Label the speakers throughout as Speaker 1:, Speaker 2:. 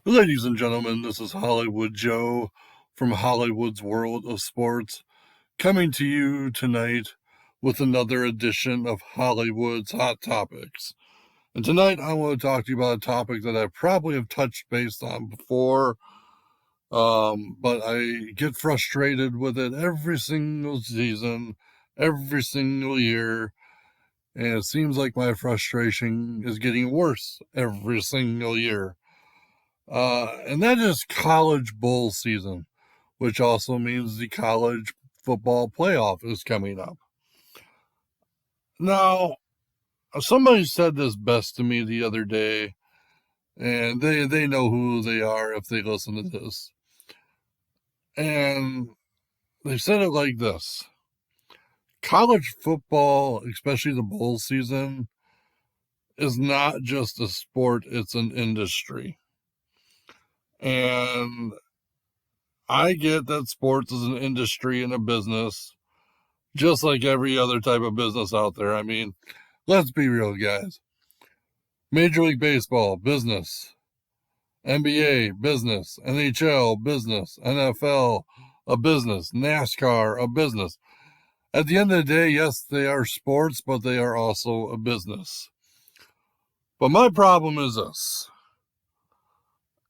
Speaker 1: Ladies and gentlemen, this is Hollywood Joe from Hollywood's World of Sports, coming to you tonight with another edition of Hollywood's Hot Topics. And tonight I want to talk to you about a topic that I probably have touched base on before, but I get frustrated with it every single season, every single year, and it seems like my frustration is getting worse every single year. And that is college bowl season, which also means the college football playoff is coming up. Now, somebody said this best to me the other day, and they know who they are if they listen to this. And they said it like this: college football, especially the bowl season, is not just a sport, it's an industry. And I get that sports is an industry and a business, just like every other type of business out there. I mean, let's be real, guys. Major League Baseball, business. NBA, business. NHL, business. NFL, a business. NASCAR, a business. At the end of the day, yes, they are sports, but they are also a business. But my problem is this: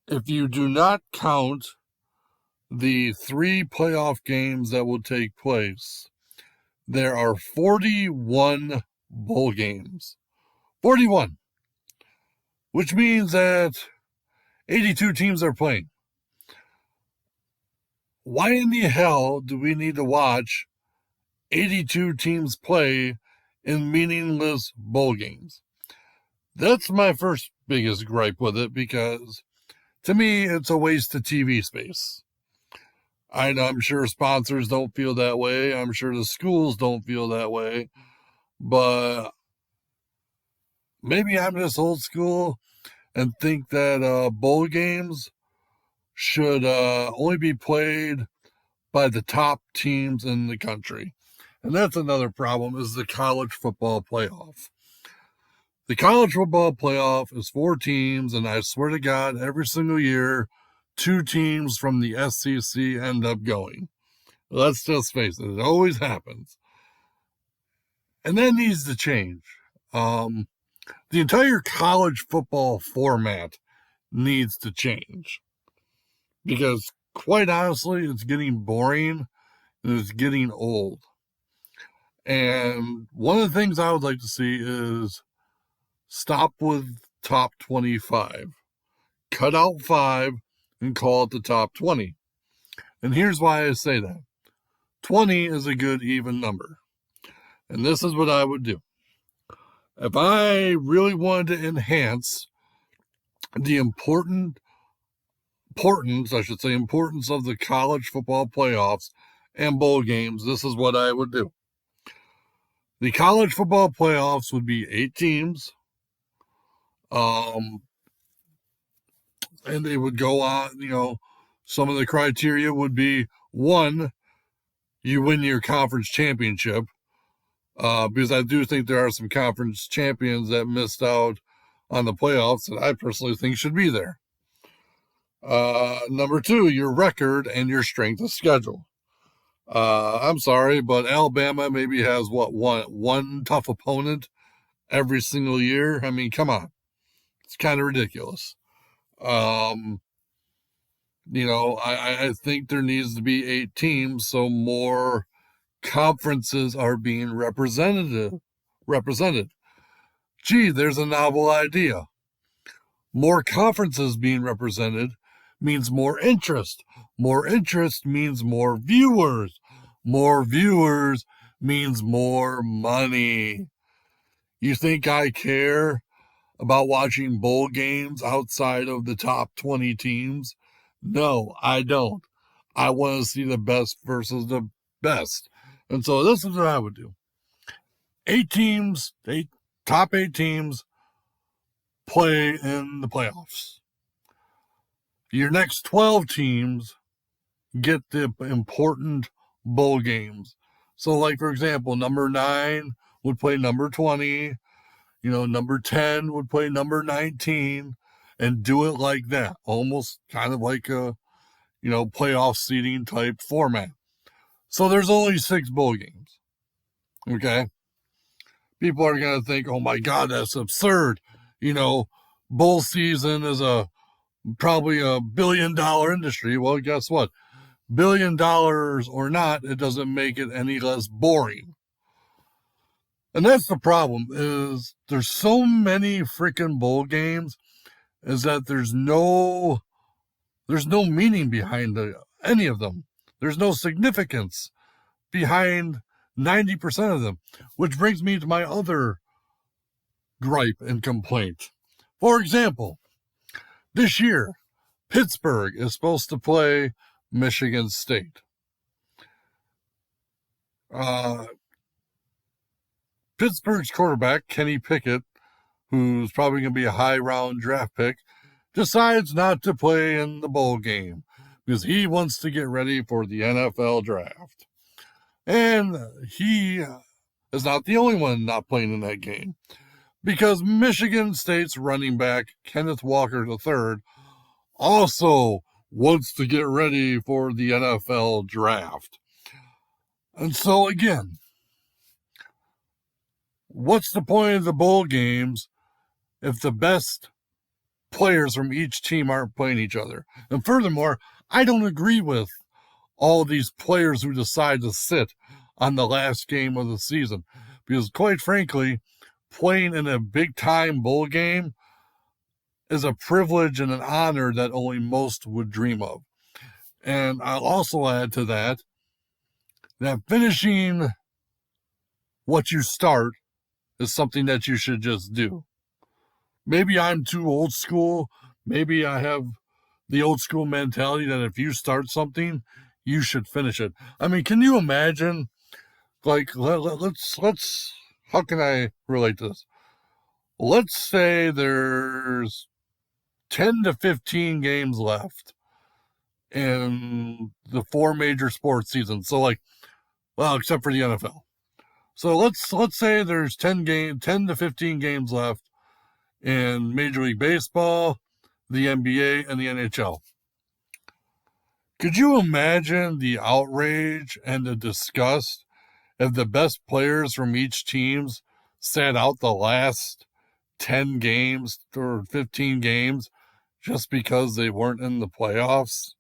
Speaker 1: if you do not count the 3 playoff games that will take place, there are 41 bowl games. 41. Which means that 82 teams are playing. Why in the hell do we need to watch 82 teams play in meaningless bowl games? That's my first biggest gripe with it, because to me, it's a waste of TV space. I'm sure sponsors don't feel that way. I'm sure the schools don't feel that way. But maybe I'm just old school and think that bowl games should only be played by the top teams in the country. And that's another problem, is the college football playoff. The college football playoff is 4 teams, and I swear to God, every single year, 2 teams from the SEC end up going. Let's just face it, it always happens. And that needs to change. The entire college football format needs to change, because quite honestly, it's getting boring and it's getting old. And one of the things I would like to see is stop with top 25. Cut out 5 and call it the top 20. And here's why I say that. 20 is a good even number. And this is what I would do. If I really wanted to enhance the importance of the college football playoffs and bowl games, this is what I would do. The college football playoffs would be 8 teams. And they would go on, some of the criteria would be: 1, you win your conference championship. Because I do think there are some conference champions that missed out on the playoffs that I personally think should be there. Number 2, your record and your strength of schedule. I'm sorry, but Alabama maybe has one tough opponent every single year. I mean, come on. It's kind of ridiculous. I think there needs to be 8 teams, so more conferences are being represented. Gee, there's a novel idea. More conferences being represented means more interest. More interest means more viewers. More viewers means more money. You think I care about watching bowl games outside of the top 20 teams? No, I don't. I want to see the best versus the best. And so this is what I would do. 8 teams, top 8 teams play in the playoffs. Your next 12 teams get the important bowl games. So, like, for example, number 9 would play number 20. Number 10 would play number 19. and do it like that, almost kind of like a, playoff seeding type format. So there's only 6 bowl games. Okay. People are going to think, oh my God, that's absurd. Bowl season is probably $1 billion industry. Well, guess what? $1 billion or not, it doesn't make it any less boring. And that's the problem, is there's so many freaking bowl games, is that there's no meaning behind any of them. There's no significance behind 90% of them, which brings me to my other gripe and complaint. For example, this year, Pittsburgh is supposed to play Michigan State. Pittsburgh's quarterback, Kenny Pickett, who's probably going to be a high-round draft pick, decides not to play in the bowl game because he wants to get ready for the NFL draft. And he is not the only one not playing in that game, because Michigan State's running back, Kenneth Walker III, also wants to get ready for the NFL draft. And so, again, what's the point of the bowl games if the best players from each team aren't playing each other? And furthermore, I don't agree with all these players who decide to sit on the last game of the season, because quite frankly, playing in a big-time bowl game is a privilege and an honor that only most would dream of. And I'll also add to that finishing what you start is something that you should just do. Maybe I'm too old school. Maybe I have the old school mentality that if you start something, you should finish it. I mean, can you imagine, like, let's, how can I relate this? Let's say there's 10 to 15 games left in the 4 major sports seasons. So except for the NFL. So let's say there's 10 to 15 games left in Major League Baseball, the NBA, and the NHL. Could you imagine the outrage and the disgust if the best players from each teams sat out the last 10 games or 15 games just because they weren't in the playoffs?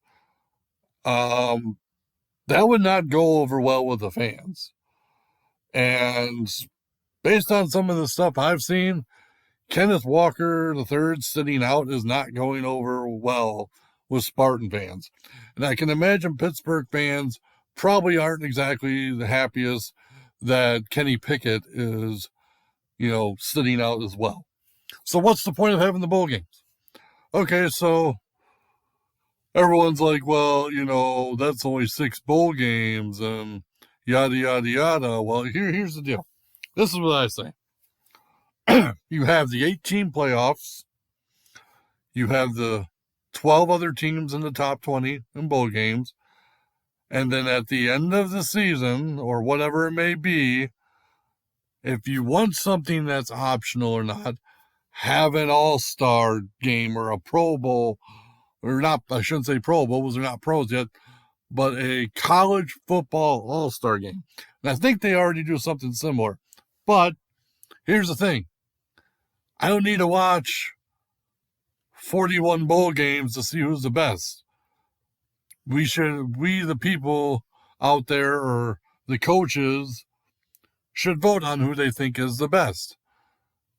Speaker 1: That would not go over well with the fans. And based on some of the stuff I've seen, Kenneth Walker III sitting out is not going over well with Spartan fans. And I can imagine Pittsburgh fans probably aren't exactly the happiest that Kenny Pickett is, sitting out as well. So what's the point of having the bowl games? Okay, so everyone's like, well, that's only 6 bowl games and yada, yada, yada. Well, here's the deal. This is what I say. You have the 8-team playoffs. You have the 12 other teams in the top 20 in bowl games. And then at the end of the season, or whatever it may be, if you want something that's optional or not, have an all-star game or a Pro Bowl, or not, I shouldn't say Pro Bowl because they're not pros yet, but a college football all-star game. And I think they already do something similar. But here's the thing. I don't need to watch 41 bowl games to see who's the best. We, the people out there, or the coaches, should vote on who they think is the best.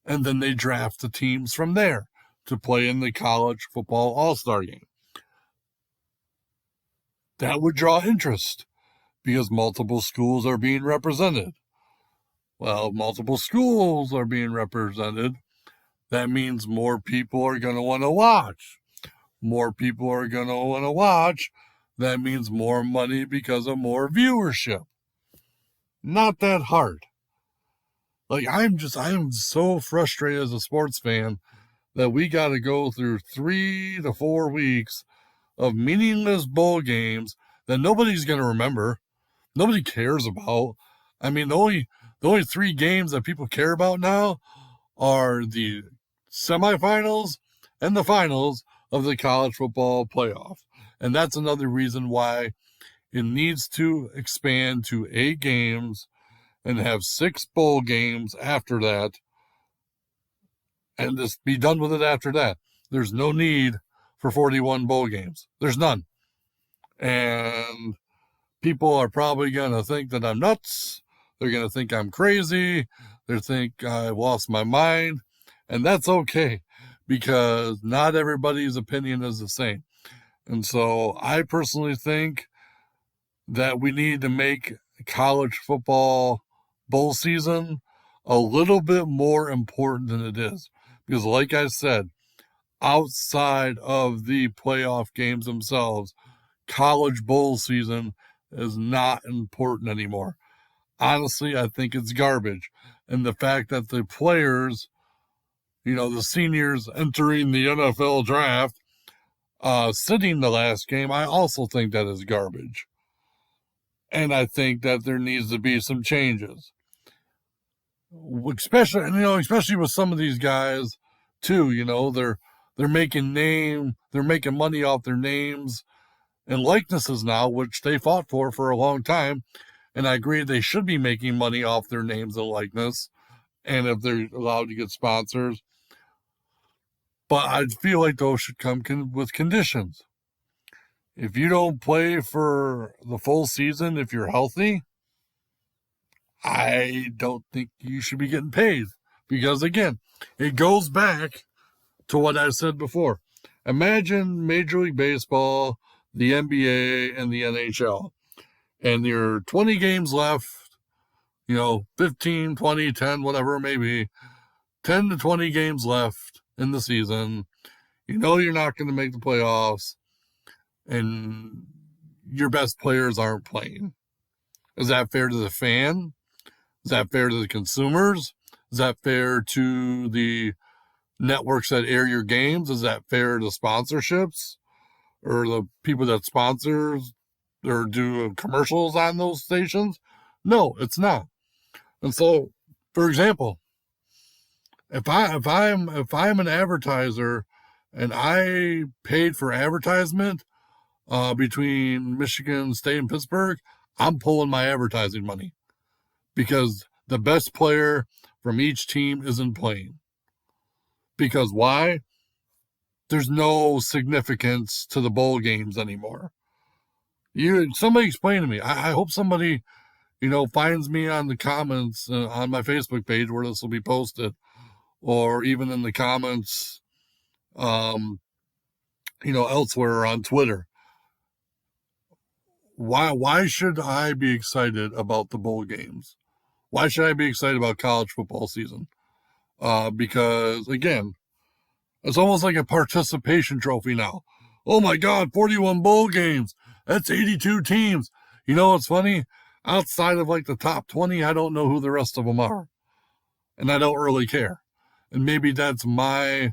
Speaker 1: And then they draft the teams from there to play in the college football all-star game. That would draw interest because multiple schools are being represented. Well, multiple schools are being represented. That means more people are going to want to watch. More people are going to want to watch. That means more money because of more viewership. Not that hard. I'm so frustrated as a sports fan that we got to go through 3 to 4 weeks of meaningless bowl games that nobody's going to remember. Nobody cares about. I mean, the only 3 games that people care about now are the semifinals and the finals of the college football playoff. And that's another reason why it needs to expand to 8 games and have 6 bowl games after that, and just be done with it after that. There's no need for 41 bowl games. There's none. And people are probably going to think that I'm nuts. They're going to think I'm crazy. They think I lost my mind. And that's okay, because not everybody's opinion is the same. And so I personally think that we need to make college football bowl season a little bit more important than it is. Because like I said, outside of the playoff games themselves, college bowl season is not important anymore. Honestly, I think it's garbage. And the fact that the players, the seniors entering the NFL draft, sitting the last game, I also think that is garbage. And I think that there needs to be some changes. Especially with some of these guys too, they're making money off their names and likenesses now, which they fought for a long time. And I agree they should be making money off their names and likeness, and if they're allowed to get sponsors. But I feel like those should come with conditions. If you don't play for the full season, if you're healthy, I don't think you should be getting paid. Because again, it goes back to what I said before. Imagine Major League Baseball, the NBA, and the NHL. And there are 20 games left, 15, 20, 10, whatever it may be, 10 to 20 games left in the season. You're not going to make the playoffs, and your best players aren't playing. Is that fair to the fan? Is that fair to the consumers? Is that fair to the networks that air your games? Is that fair to sponsorships or the people that sponsors or do commercials on those stations? No, it's not. And so, for example, if I'm an advertiser and I paid for advertisement between Michigan State and Pittsburgh, I'm pulling my advertising money because the best player from each team isn't playing. Because why? There's no significance to the bowl games anymore. Somebody explain to me. I hope somebody, finds me on the comments on my Facebook page where this will be posted, or even in the comments, elsewhere on Twitter. Why should I be excited about the bowl games? Why should I be excited about college football season? Because again, it's almost like a participation trophy now. Oh my God, 41 bowl games. That's 82 teams. What's funny? Outside of like the top 20, I don't know who the rest of them are. And I don't really care. And maybe that's my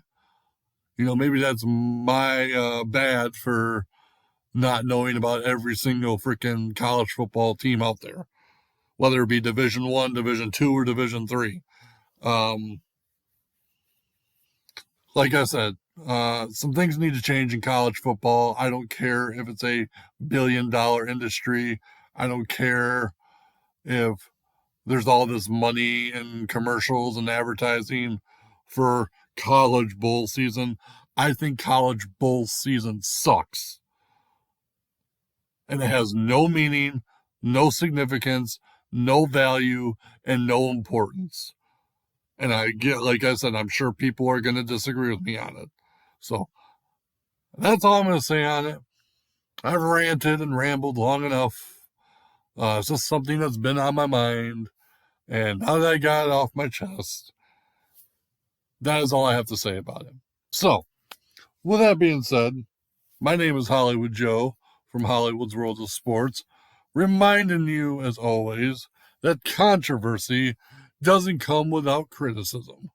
Speaker 1: bad for not knowing about every single freaking college football team out there, whether it be Division I, Division II, or Division III. Like I said, some things need to change in college football. I don't care if it's a billion-dollar industry. I don't care if there's all this money and commercials and advertising for college bowl season. I think college bowl season sucks. And it has no meaning, no significance, no value, and no importance. And like I said, I'm sure people are going to disagree with me on it. So that's all I'm going to say on it. I've ranted and rambled long enough. It's just something that's been on my mind. And now that I got it off my chest, that is all I have to say about it. So, with that being said, my name is Hollywood Joe from Hollywood's World of Sports, reminding you, as always, that controversy doesn't come without criticism.